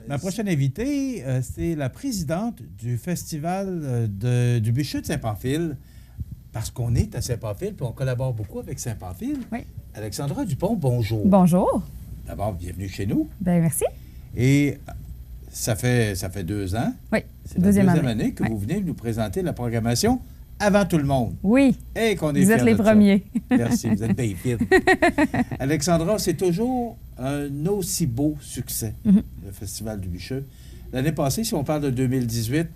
Ma prochaine invitée, c'est la présidente du Festival du bûcheux de Saint-Pamphile, parce qu'on est à Saint-Pamphile, puis on collabore beaucoup avec Saint-Pamphile. Oui. Alexandra Dupont, bonjour. Bonjour. D'abord, bienvenue chez nous. Bien, merci. Et ça fait 2 ans. Oui, c'est la deuxième année que vous venez nous présenter la programmation avant tout le monde. Oui. Et qu'on est vous êtes fiers les de premiers. Ça. Merci, vous êtes bien fiers. Alexandra, c'est toujours un aussi beau succès, le Festival du bûcheux. L'année passée, si on parle de 2018,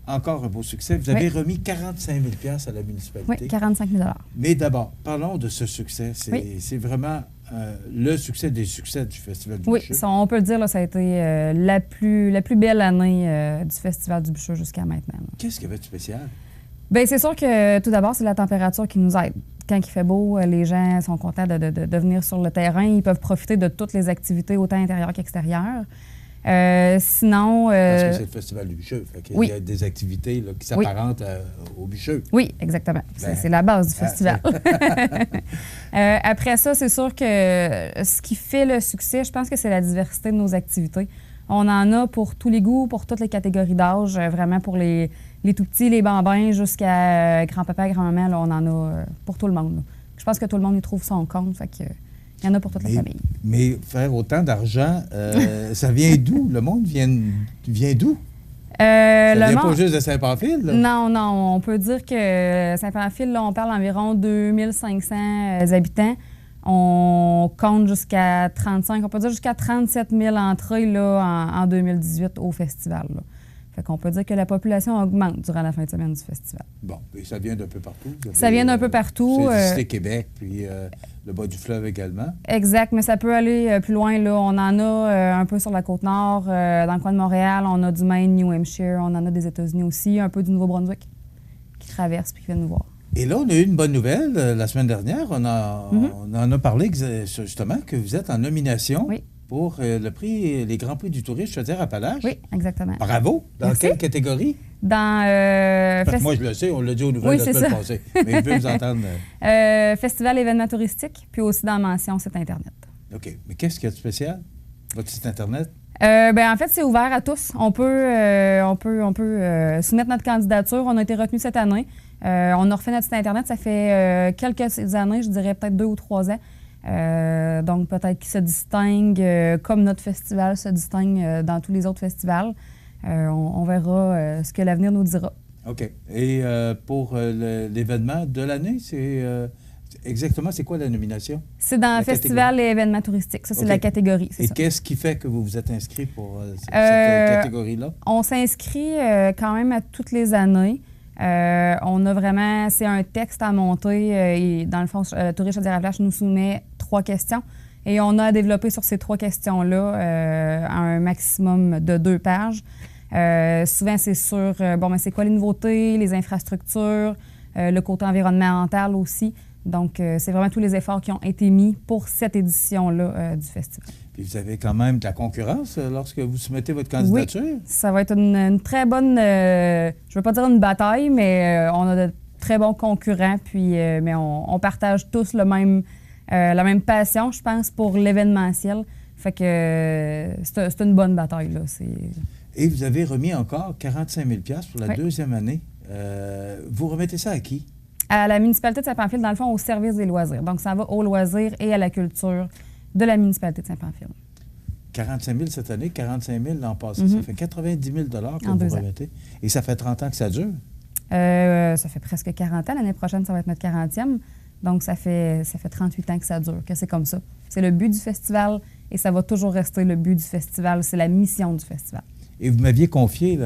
encore un beau succès. Vous avez remis 45 000 $ à la municipalité. Oui, 45 000 $. Mais d'abord, parlons de ce succès. C'est vraiment le succès des succès du Festival du bûcheux. Oui, on peut le dire, là, ça a été la plus belle année du Festival du bûcheux jusqu'à maintenant. Qu'est-ce qu'il y avait de spécial? Bien, c'est sûr que tout d'abord, c'est la température qui nous aide. Quand il fait beau, les gens sont contents de venir sur le terrain. Ils peuvent profiter de toutes les activités, autant intérieures qu'extérieures. Sinon... Parce que c'est le Festival du bûcheux. Il y a des activités là, qui s'apparentent au bûcheux. Oui, exactement. C'est la base du festival. Après ça, c'est sûr que ce qui fait le succès, je pense que c'est la diversité de nos activités. On en a pour tous les goûts, pour toutes les catégories d'âge, vraiment pour les tout-petits, les bambins, jusqu'à grand-papa, grand-maman, là, on en a pour tout le monde. Là. Je pense que tout le monde y trouve son compte, fait que il y en a pour toute la famille. Mais faire autant d'argent, ça vient d'où? Le monde vient d'où? Ça vient pas juste de Saint-Pamphile? Là? Non. On peut dire que Saint-Pamphile, là, on parle d'environ 2500 habitants. On compte jusqu'à 35, on peut dire jusqu'à 37 000 entrées là, en 2018 au festival. Là. Fait qu'on peut dire que la population augmente durant la fin de semaine du festival. Bon, et ça vient d'un peu partout. Ça vient d'un peu partout. C'est Québec, puis le bas du fleuve également. Exact, mais ça peut aller plus loin. Là. On en a un peu sur la Côte-Nord, dans le coin de Montréal. On a du Maine, New Hampshire. On en a des États-Unis aussi, un peu du Nouveau-Brunswick qui traversent puis qui viennent nous voir. Et là, on a eu une bonne nouvelle. La semaine dernière, on en a parlé justement que vous êtes en nomination pour le prix, les Grands Prix du tourisme Chaudière-Appalaches. Oui, exactement. Bravo. Dans quelle catégorie? Dans... Parce que moi, je le sais, on l'a dit aux nouvelles la semaine passée. Mais je veux vous entendre. Festival événements touristiques, puis aussi dans mention site Internet. OK. Mais qu'est-ce qu'il y a de spécial, votre site Internet? En fait, c'est ouvert à tous. On peut soumettre notre candidature. On a été retenu cette année. On a refait notre site Internet. Ça fait quelques années, je dirais peut-être 2 ou 3 ans. Donc, peut-être qu'il se distingue comme notre festival se distingue dans tous les autres festivals. On verra ce que l'avenir nous dira. OK. Et pour l'événement de l'année, c'est exactement, c'est quoi la nomination? C'est dans Festival et événements touristiques. Ça, c'est la catégorie. Et qu'est-ce qui fait que vous vous êtes inscrit pour cette catégorie-là? On s'inscrit quand même à toutes les années. On a vraiment, c'est un texte à monter et dans le fond, Tourisme Chaudière-Appalaches nous soumet 3 questions et on a développé sur ces 3 questions-là un maximum de 2 pages. Souvent, c'est sur, c'est quoi les nouveautés, les infrastructures, le côté environnemental aussi. Donc, c'est vraiment tous les efforts qui ont été mis pour cette édition-là du festival. Puis vous avez quand même de la concurrence lorsque vous soumettez votre candidature? Oui, ça va être une très bonne, je ne veux pas dire une bataille, mais on a de très bons concurrents, puis mais on partage tous la même passion, je pense, pour l'événementiel. Fait que c'est une bonne bataille, là. Et vous avez remis encore 45 000 $ pour la deuxième année. Vous remettez ça à qui? À la municipalité de Saint-Pamphile, dans le fond, au service des loisirs. Donc, ça va aux loisirs et à la culture de la municipalité de Saint-Pamphile. 45 000 cette année, 45 000 l'an passé. Ça fait 90 000 $ que vous remettez. Et ça fait 30 ans que ça dure? Ça fait presque 40 ans. L'année prochaine, ça va être notre 40e. Donc, ça fait 38 ans que ça dure, que c'est comme ça. C'est le but du festival et ça va toujours rester le but du festival. C'est la mission du festival. Et vous m'aviez confié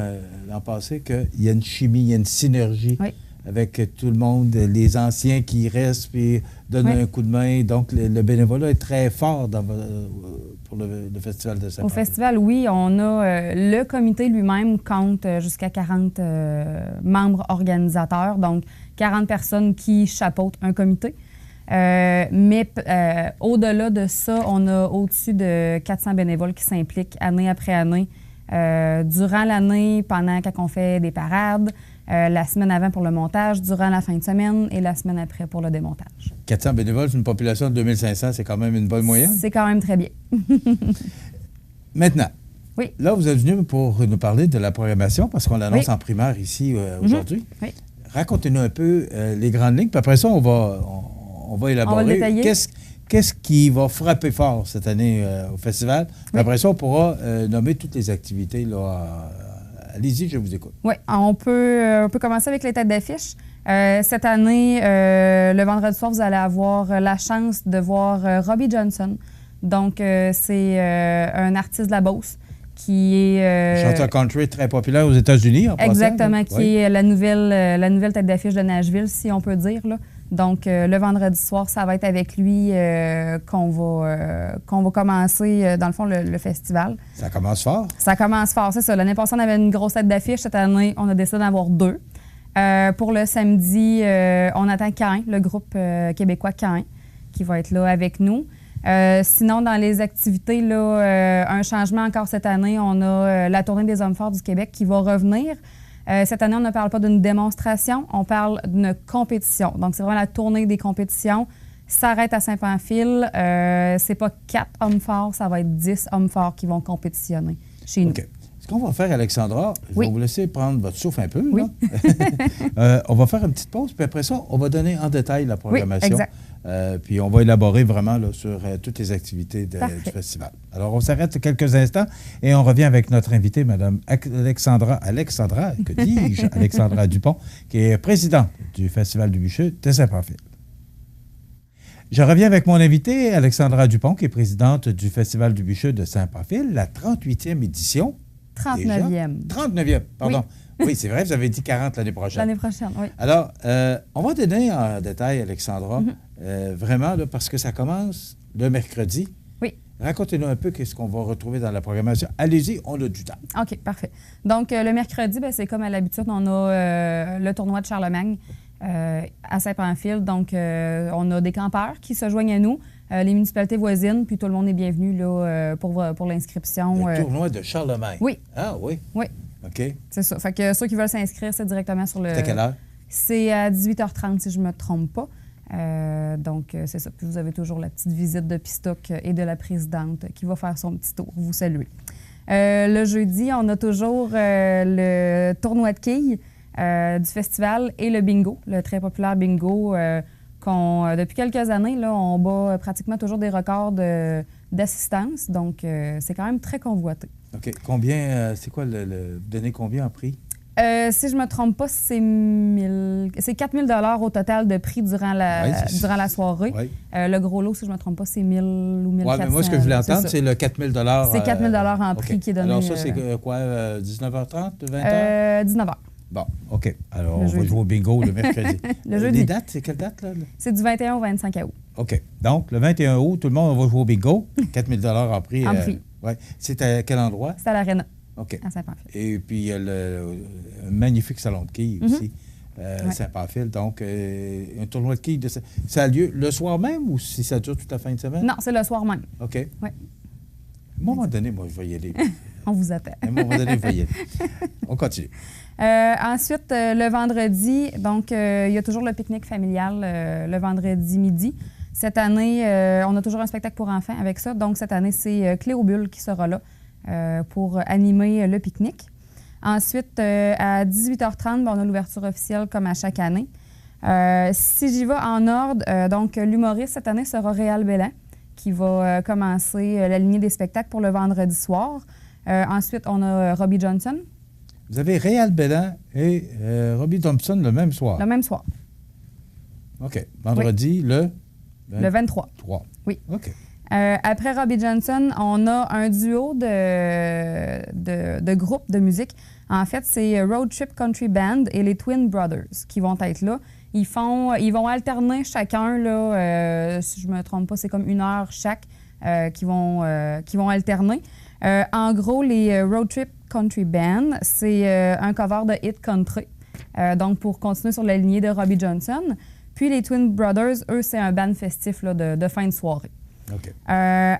l'an passé qu'il y a une chimie, il y a une synergie avec tout le monde, les anciens qui restent et donnent un coup de main. Donc, le bénévolat est très fort pour le Festival de Saint-Pamphile. Au festival, oui. On a le comité lui-même compte jusqu'à 40 membres organisateurs, donc 40 personnes qui chapeautent un comité. Mais au-delà de ça, on a au-dessus de 400 bénévoles qui s'impliquent année après année. Durant l'année, quand on fait des parades, la semaine avant pour le montage, durant la fin de semaine et la semaine après pour le démontage. 400 bénévoles, c'est une population de 2500, c'est quand même une bonne moyenne? C'est quand même très bien. Maintenant, Oui. Là, vous êtes venu pour nous parler de la programmation parce qu'on l'annonce en primaire ici aujourd'hui. Oui. Racontez-nous un peu les grandes lignes, puis après ça, on va élaborer. On va le détailler. Qu'est-ce qui va frapper fort cette année au festival? Puis après ça, on pourra nommer toutes les activités. Là, allez-y, je vous écoute. Oui, on peut commencer avec les têtes d'affiche. Cette année, le vendredi soir, vous allez avoir la chance de voir Robbie Johnson. Donc, c'est un artiste de la Beauce qui est... chanteur country très populaire aux États-Unis, en exactement, passant, qui est la nouvelle tête d'affiche de Nashville, si on peut dire, là. Donc, le vendredi soir, ça va être avec lui qu'on va commencer, dans le fond, le festival. Ça commence fort? Ça commence fort, c'est ça. L'année passée, on avait une grosse tête d'affiche. Cette année, on a décidé d'en avoir 2. Pour le samedi, on attend Cain, le groupe québécois Cain, qui va être là avec nous. Sinon, dans les activités, là, un changement encore cette année, on a la tournée des hommes forts du Québec qui va revenir. Cette année, on ne parle pas d'une démonstration, on parle d'une compétition. Donc, c'est vraiment la tournée des compétitions. Ça s'arrête à Saint-Pamphile. C'est pas 4 hommes forts, ça va être 10 hommes forts qui vont compétitionner chez nous. OK. Ce qu'on va faire, Alexandra, je vais vous laisser prendre votre souffle un peu. Oui. On va faire une petite pause, puis après ça, on va donner en détail la programmation. Oui, exact. Puis on va élaborer vraiment là, sur toutes les activités du festival. Alors, on s'arrête quelques instants et on revient avec notre invitée, Mme Alexandra, que dis-je? Alexandra Dupont, qui est présidente du Festival du Bûcheux de Saint-Pamphile. Je reviens avec mon invitée, Alexandra Dupont, qui est présidente du Festival du Bûcheux de Saint-Pamphile, la 38e édition. 39e. 39e, pardon. Oui, c'est vrai, vous avez dit 40 l'année prochaine. L'année prochaine, oui. Alors, on va donner en détail, Alexandra, vraiment, là, parce que ça commence le mercredi. Oui. Racontez-nous un peu ce qu'on va retrouver dans la programmation. Allez-y, on a du temps. OK, parfait. Donc, le mercredi, c'est comme à l'habitude, on a le tournoi de Charlemagne à Saint-Pamphile. Donc, on a des campeurs qui se joignent à nous, les municipalités voisines, puis tout le monde est bienvenu là, pour l'inscription. Le tournoi de Charlemagne? Oui. Ah, oui? Oui. OK. C'est ça. Fait que ceux qui veulent s'inscrire, c'est directement sur le... C'est à quelle heure? C'est à 18h30, si je ne me trompe pas. Donc, c'est ça. Puis vous avez toujours la petite visite de Pistoc et de la présidente qui va faire son petit tour, vous saluer. Le jeudi, on a toujours le tournoi de quilles du festival et le bingo, le très populaire bingo depuis quelques années, là, on bat pratiquement toujours des records d'assistance. Donc, c'est quand même très convoité. OK. Combien, c'est quoi vous donnez combien en prix? Si je ne me trompe pas, c'est 4 000 $ au total de prix durant la soirée. Oui. Le gros lot, si je ne me trompe pas, c'est 1 000 ou 1 400. Oui, mais moi, ce que je voulais entendre, c'est le 4 000 $. C'est 4 000 $ en prix qui est donné. Alors ça, c'est quoi, 19h30, 20h? 19h. Bon, OK. Alors, on va jouer au bingo le mercredi. Le jeudi. Les dates, c'est quelle date, là? C'est du 21 au 25 août. OK. Donc, le 21 août, tout le monde va jouer au bingo. 4 000 $ en prix. En prix. Ouais. C'est à quel endroit? C'est à l'Arena. OK. À Saint-Pamphile. Et puis, il y a le magnifique salon de quilles aussi, Saint-Pamphile. Donc, un tournoi de quilles, ça a lieu le soir même ou si ça dure toute la fin de semaine? Non, c'est le soir même. OK. Oui. À un moment donné, moi, je vais y aller. On vous attend. À un moment donné, je vais y aller. On continue. Ensuite, le vendredi, donc, il y a toujours le pique-nique familial le vendredi midi. Cette année, on a toujours un spectacle pour enfants avec ça. Donc, cette année, c'est Cléobule qui sera là pour animer le pique-nique. Ensuite, à 18h30, on a l'ouverture officielle comme à chaque année. Si j'y vais en ordre, donc, l'humoriste cette année sera Réal Bellan qui va commencer la lignée des spectacles pour le vendredi soir. Ensuite, on a Robbie Johnson. Vous avez Réal Bellan et Robbie Thompson le même soir? Le même soir. OK. Vendredi, le 23. 3. Oui. OK. Après Robbie Johnson, on a un duo de groupes de musique. En fait, c'est Road Trip Country Band et les Twin Brothers qui vont être là. Ils vont alterner chacun, là, si je ne me trompe pas, c'est comme 1 heure chaque qui vont alterner. En gros, les Road Trip Country Band, c'est un cover de hit country, donc pour continuer sur la lignée de Robbie Johnson. Puis les Twin Brothers, eux, c'est un band festif là, de fin de soirée. OK.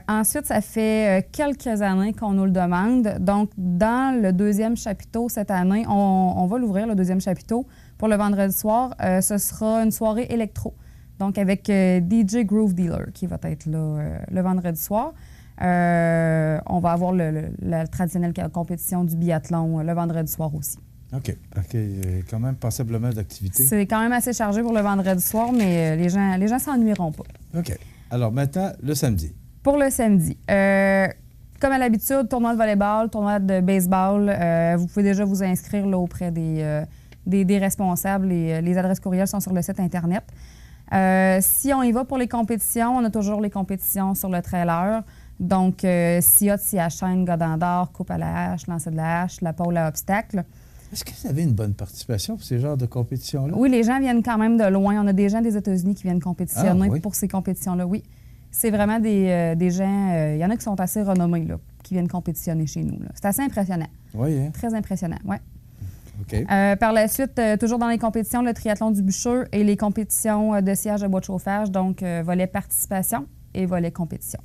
Ensuite, ça fait quelques années qu'on nous le demande. Donc, dans le 2e chapiteau cette année, on va l'ouvrir, le 2e chapiteau, pour le vendredi soir. Ce sera une soirée électro, donc avec DJ Groove Dealer qui va être là le vendredi soir. On va avoir la traditionnelle compétition du biathlon le vendredi soir aussi. OK. Quand même passablement d'activités. C'est quand même assez chargé pour le vendredi soir, mais les gens s'ennuieront pas. OK. Alors maintenant, le samedi. Pour le samedi, comme à l'habitude, tournoi de volleyball, tournoi de baseball, vous pouvez déjà vous inscrire là, auprès des responsables. Les adresses courriels sont sur le site Internet. Si on y va pour les compétitions, on a toujours les compétitions sur le trailer. Donc, SIOT, chaîne, godin-d'or, coupe à la hache, lancer de la hache, la pole à obstacle. Est-ce que vous avez une bonne participation pour ces genres de compétitions-là? Oui, les gens viennent quand même de loin. On a des gens des États-Unis qui viennent compétitionner pour ces compétitions-là, oui. C'est vraiment des gens... Il y en a qui sont assez renommés, là, qui viennent compétitionner chez nous. C'est assez impressionnant. Oui, hein? Très impressionnant, oui. OK. Par la suite, toujours dans les compétitions, le triathlon du bûcheux et les compétitions de sciage de bois de chauffage, donc volet participation et volet compétition.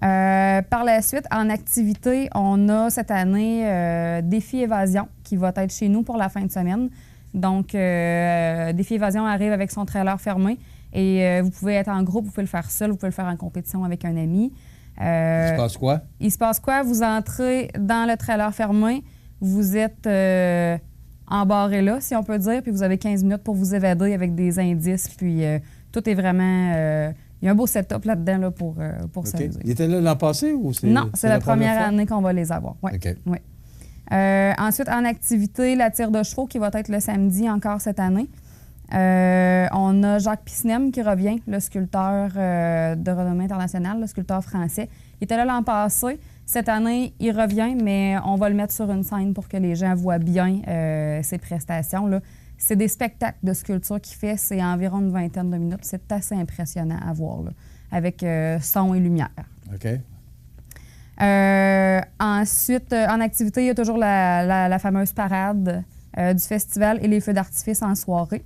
Par la suite, en activité, on a cette année Défi Évasion qui va être chez nous pour la fin de semaine. Donc, Défi Évasion arrive avec son trailer fermé et vous pouvez être en groupe, vous pouvez le faire seul, vous pouvez le faire en compétition avec un ami. Il se passe quoi? Il se passe quoi? Vous entrez dans le trailer fermé, vous êtes embarré là, si on peut dire, puis vous avez 15 minutes pour vous évader avec des indices, puis tout est vraiment... il y a un beau setup là-dedans là, pour s'amuser. Il était là l'an passé ou c'est... Non, c'est la première année qu'on va les avoir. Ouais. OK. Ouais. Ensuite, en activité, la tire de chevaux qui va être le samedi encore cette année. On a Jacques Pisnem qui revient, le sculpteur de renommée internationale, le sculpteur français. Il était là l'an passé. Cette année, il revient, mais on va le mettre sur une scène pour que les gens voient bien ses prestations, là. C'est des spectacles de sculpture qu'il fait. C'est environ une vingtaine de minutes. C'est assez impressionnant à voir, là, avec son et lumière. OK. Ensuite, en activité, il y a toujours la fameuse parade du festival et les feux d'artifice en soirée.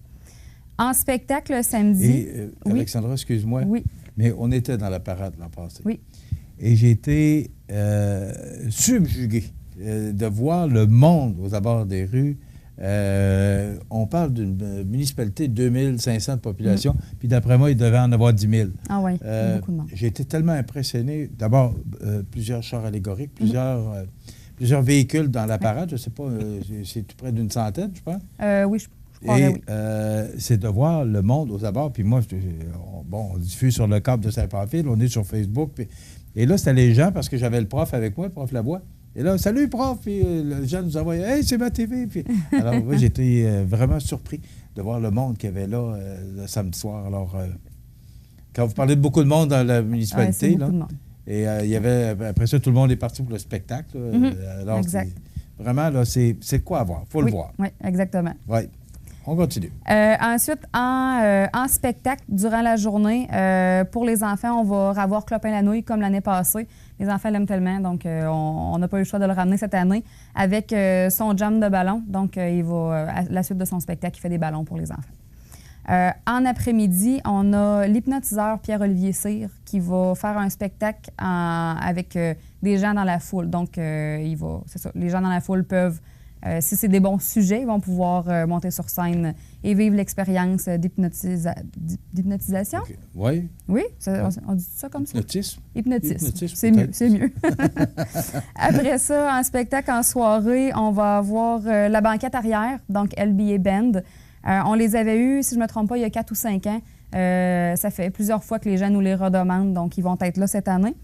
En spectacle, le samedi... Et, Alexandra, excuse-moi, mais on était dans la parade l'an passé. Oui. Et j'ai été subjugué de voir le monde aux abords des rues. On parle d'une municipalité de 2500 de population, puis d'après moi, il devait en avoir 10 000. Ah oui, beaucoup de monde. J'ai été tellement impressionné. D'abord, plusieurs chars allégoriques, plusieurs véhicules dans la parade. Je ne sais pas, c'est tout près d'une centaine, je pense. Oui, je crois, oui. C'est de voir le monde aux abords. Puis moi, on diffuse sur le câble de Saint-Pamphile, on est sur Facebook. Et là, c'était les gens, parce que j'avais le prof avec moi, le prof Lavoie. Et là, salut, prof! Puis les gens nous envoyaient, hey, c'est ma TV! Puis, alors, moi, j'étais vraiment surpris de voir le monde qu'il y avait là le samedi soir. Alors, quand vous parlez de beaucoup de monde dans la municipalité, c'est beaucoup de monde. Et il y avait, après ça, tout le monde est parti pour le spectacle. Alors, exact. Vraiment, là, c'est quoi à voir. Il faut le voir. Oui, exactement. Oui. On continue. Ensuite, en spectacle, durant la journée, pour les enfants, on va avoir Clopin-la-Nouille comme l'année passée. Les enfants l'aiment tellement, donc on n'a pas eu le choix de le ramener cette année avec son jam de ballon. Donc, il va, à la suite de son spectacle, il fait des ballons pour les enfants. En après-midi, on a l'hypnotiseur Pierre-Olivier Cyr qui va faire un spectacle avec des gens dans la foule. Donc, c'est ça, les gens dans la foule peuvent... si c'est des bons sujets, ils vont pouvoir monter sur scène et vivre l'expérience d'hypnotisation. Okay. Oui. Oui, on dit ça comme ça? Hypnotisme. C'est mieux, c'est mieux. Après ça, en spectacle, en soirée, on va avoir la banquette arrière, donc LBA Band. On les avait eus, si je ne me trompe pas, il y a 4 ou 5 ans. Ça fait plusieurs fois que les gens nous les redemandent, donc ils vont être là cette année.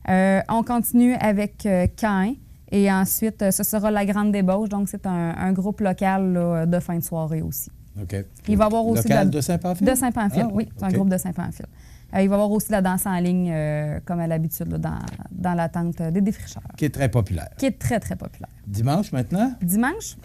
On continue avec Caen. Et ensuite, ce sera la Grande Débauche. Donc, c'est un groupe local là, de fin de soirée aussi. OK. Il va y avoir aussi local de Saint-Pamphile? De Saint-Pamphile, oui. C'est un groupe de Saint-Pamphile. Il va y avoir aussi la danse en ligne, comme à l'habitude, là, dans la tente des défricheurs. Qui est très populaire. Qui est très, très populaire. Dimanche, maintenant? Dimanche.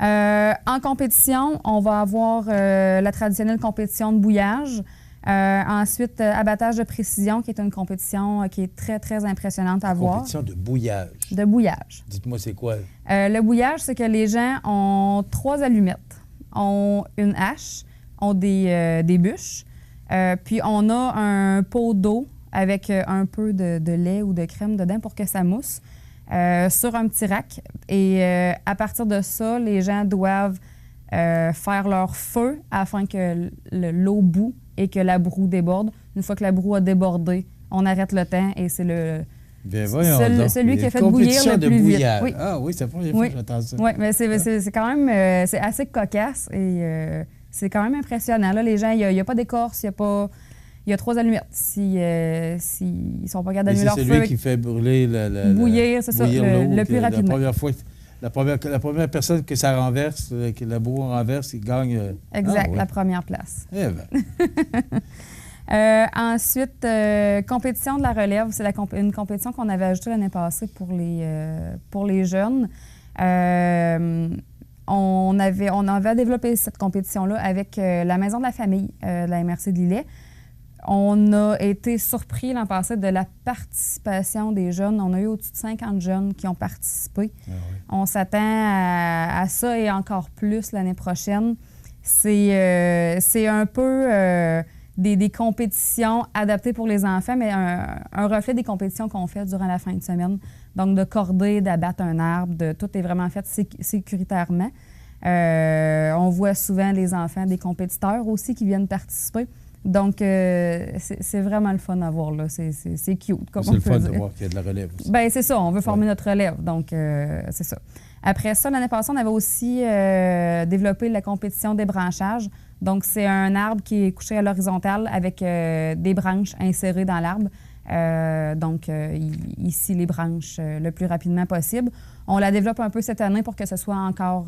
En compétition, on va avoir la traditionnelle compétition de bouillage. Ensuite, abattage de précision, qui est une compétition qui est très, très impressionnante à voir. Compétition de bouillage. De bouillage. Dites-moi, c'est quoi? Le bouillage, c'est que les gens ont 3 allumettes, ont une hache, ont des bûches, puis on a un pot d'eau avec un peu de lait ou de crème dedans pour que ça mousse sur un petit rack. Et à partir de ça, les gens doivent faire leur feu afin que l'eau bout et que la broue déborde. Une fois que la broue a débordé, on arrête le temps et c'est celui qui a fait bouillir le plus vite. Oui. Ah oui, c'est la première fois que j'entends ça. Oui, mais c'est quand même c'est assez cocasse et c'est quand même impressionnant. Là, les gens, il n'y a pas d'écorce, il y a 3 allumettes. S'ils ne sont pas capables d'allumer leur feu... C'est celui qui fait brûler bouillir, c'est ça, le plus rapidement. La première personne que ça renverse, que la boue renverse, il gagne... Exact, la première place. Eh bien. Ensuite, compétition de la relève. C'est une compétition qu'on avait ajoutée l'année passée pour les jeunes. On avait développé cette compétition-là avec la Maison de la famille de la MRC de Lillet. On a été surpris l'an passé de la participation des jeunes. On a eu au-dessus de 50 jeunes qui ont participé. Ah oui. On s'attend à ça et encore plus l'année prochaine. C'est un peu des compétitions adaptées pour les enfants, mais un reflet des compétitions qu'on fait durant la fin de semaine. Donc, de corder, d'abattre un arbre, tout est vraiment fait sécuritairement. On voit souvent les enfants des compétiteurs aussi qui viennent participer. Donc, c'est vraiment le fun à voir, là. C'est cute, comme on peut dire. C'est le fun de voir qu'il y a de la relève aussi. Bien, c'est ça. On veut former notre relève. Donc, c'est ça. Après ça, l'année passée, on avait aussi développé la compétition débranchage. Donc, c'est un arbre qui est couché à l'horizontale avec des branches insérées dans l'arbre. Donc, ici, les branches le plus rapidement possible. On la développe un peu cette année pour que ce soit encore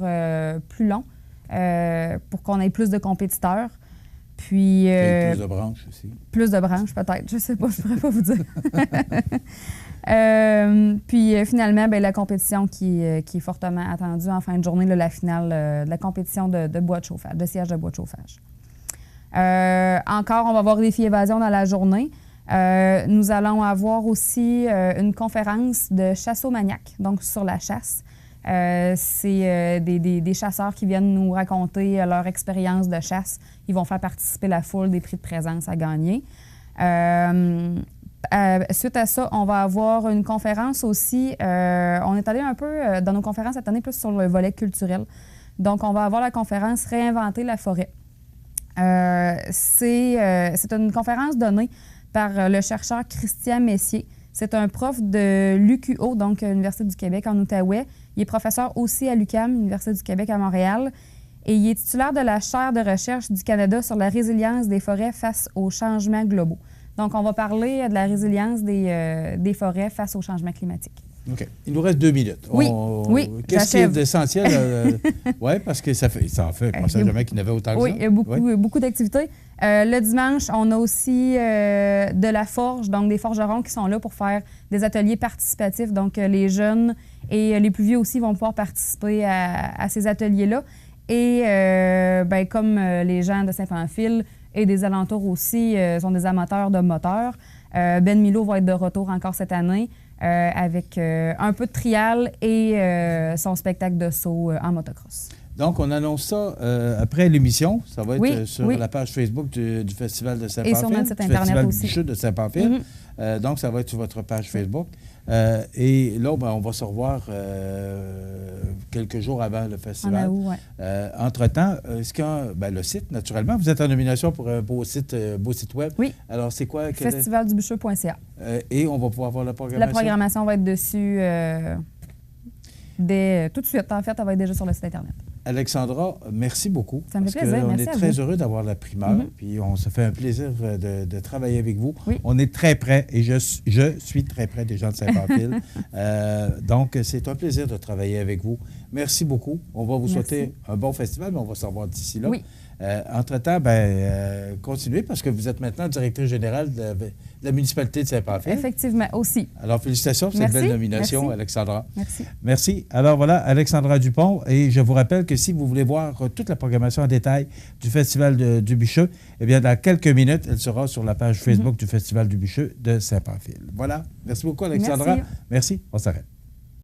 plus long, pour qu'on ait plus de compétiteurs. Puis, plus de branches aussi. Plus de branches, peut-être. Je ne sais pas, je ne pourrais pas vous dire. Puis, finalement, bien, la compétition qui est fortement attendue en fin de journée, là, la finale de la compétition de bois de chauffage, de siège de bois de chauffage. Encore, on va avoir des défis évasion dans la journée. Nous allons avoir aussi une conférence de chassomaniaque, donc sur la chasse. C'est des chasseurs qui viennent nous raconter leur expérience de chasse. Ils vont faire participer la foule des prix de présence à gagner. Suite à ça, on va avoir une conférence aussi. On est allé un peu dans nos conférences cette année plus sur le volet culturel. Donc, on va avoir la conférence « Réinventer la forêt ». C'est une conférence donnée par le chercheur Christian Messier. C'est un prof de l'UQO, donc l'Université du Québec en Outaouais. Il est professeur aussi à l'UQAM, Université du Québec à Montréal. Et il est titulaire de la chaire de recherche du Canada sur la résilience des forêts face aux changements globaux. Donc, on va parler de la résilience des forêts face aux changements climatiques. OK. Il nous reste 2 minutes. Oui, qu'est-ce qui est essentiel? Oui, parce que ça en fait pas jamais qu'il n'y avait autant que ça. Oui, il y a beaucoup d'activités. Le dimanche, on a aussi de la forge, donc des forgerons qui sont là pour faire des ateliers participatifs. Donc, les jeunes et les plus vieux aussi vont pouvoir participer à ces ateliers-là. Et comme les gens de Saint-Pamphile et des alentours aussi sont des amateurs de moteurs, Ben Milo va être de retour encore cette année avec un peu de trial et son spectacle de saut en motocross. Donc, on annonce ça après l'émission. Ça va être sur la page Facebook du Festival de Saint-Pamphile. Et sur notre site Internet aussi. Festival du Bûcheux de Saint-Pamphile. Donc, ça va être sur votre page Facebook. Et là, on va se revoir quelques jours avant le festival. En août, entre-temps, est-ce que le site, naturellement, vous êtes en nomination pour un beau site web. Oui. Alors, c'est quoi? Festivaldubucheux.ca. Et on va pouvoir voir la programmation? La programmation va être dessus tout de suite. En fait, elle va être déjà sur le site Internet. Alexandra, merci beaucoup. Ça me fait plaisir. On est très heureux d'avoir la primeur, puis on se fait un plaisir de travailler avec vous. Oui. On est très près, et je suis très près des gens de Saint-Pamphile. Donc, c'est un plaisir de travailler avec vous. Merci beaucoup. On va vous souhaiter un bon festival, mais on va se revoir d'ici là. Oui. Entre-temps, continuez, parce que vous êtes maintenant directrice générale de la municipalité de Saint-Pamphile. Effectivement, aussi. Alors, félicitations pour cette belle nomination, Alexandra. Merci. Merci. Alors voilà, Alexandra Dupont, et je vous rappelle que si vous voulez voir toute la programmation en détail du Festival du Bûcheux, eh bien, dans quelques minutes, elle sera sur la page Facebook du Festival du Bûcheux de Saint-Pamphile. Voilà. Merci beaucoup, Alexandra. Merci. Merci. On s'arrête.